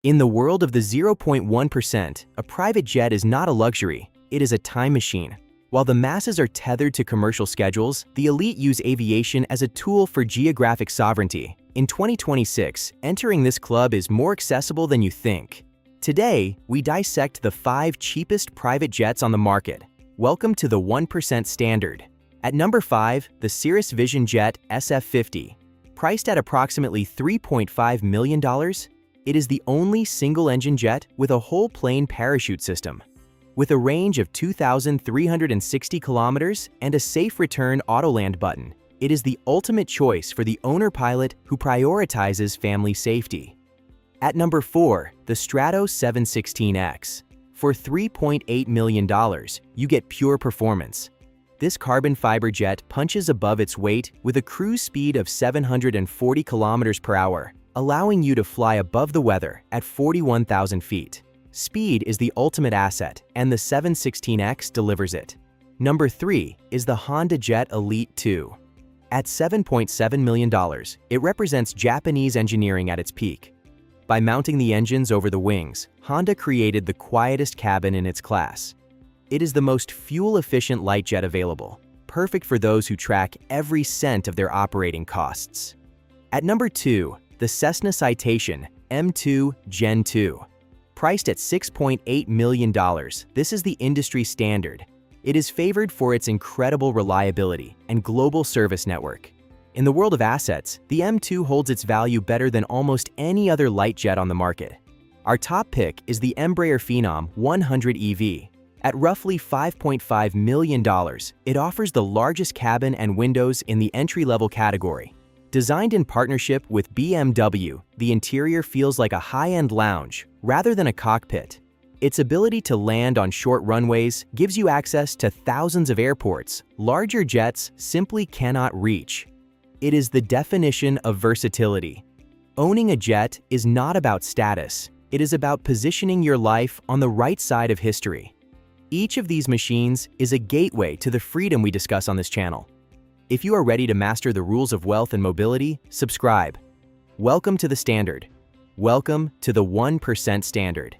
In the world of the 0.1%, a private jet is not a luxury, it is a time machine. While the masses are tethered to commercial schedules, the elite use aviation as a tool for geographic sovereignty. In 2026, entering this club is more accessible than you think. Today, we dissect the 5 cheapest private jets on the market. Welcome to the 1% standard. At number 5, the Cirrus Vision Jet SF50. Priced at approximately $3.5 million, it is the only single-engine jet with a whole-plane parachute system. With a range of 2,360 kilometers and a safe return autoland button, it is the ultimate choice for the owner-pilot who prioritizes family safety. At number 4, the Stratos 716X. For $3.8 million, you get pure performance. This carbon fiber jet punches above its weight with a cruise speed of 740 kilometers per hour, allowing you to fly above the weather at 41,000 feet. Speed is the ultimate asset, and the 716X delivers it. Number 3 is the HondaJet Elite II. At $7.7 million, it represents Japanese engineering at its peak. By mounting the engines over the wings, Honda created the quietest cabin in its class. It is the most fuel-efficient light jet available, perfect for those who track every cent of their operating costs. At number 2, the Cessna Citation M2 Gen 2. Priced at $6.8 million, this is the industry standard. It is favored for its incredible reliability and global service network. In the world of assets, the M2 holds its value better than almost any other light jet on the market. Our top pick is the Embraer Phenom 100 EV. At roughly $5.5 million, it offers the largest cabin and windows in the entry-level category. Designed in partnership with BMW, the interior feels like a high-end lounge rather than a cockpit. Its ability to land on short runways gives you access to thousands of airports larger jets simply cannot reach. It is the definition of versatility. Owning a jet is not about status, it is about positioning your life on the right side of history. Each of these machines is a gateway to the freedom we discuss on this channel. If you are ready to master the rules of wealth and mobility, subscribe. Welcome to the standard. Welcome to the 1% standard.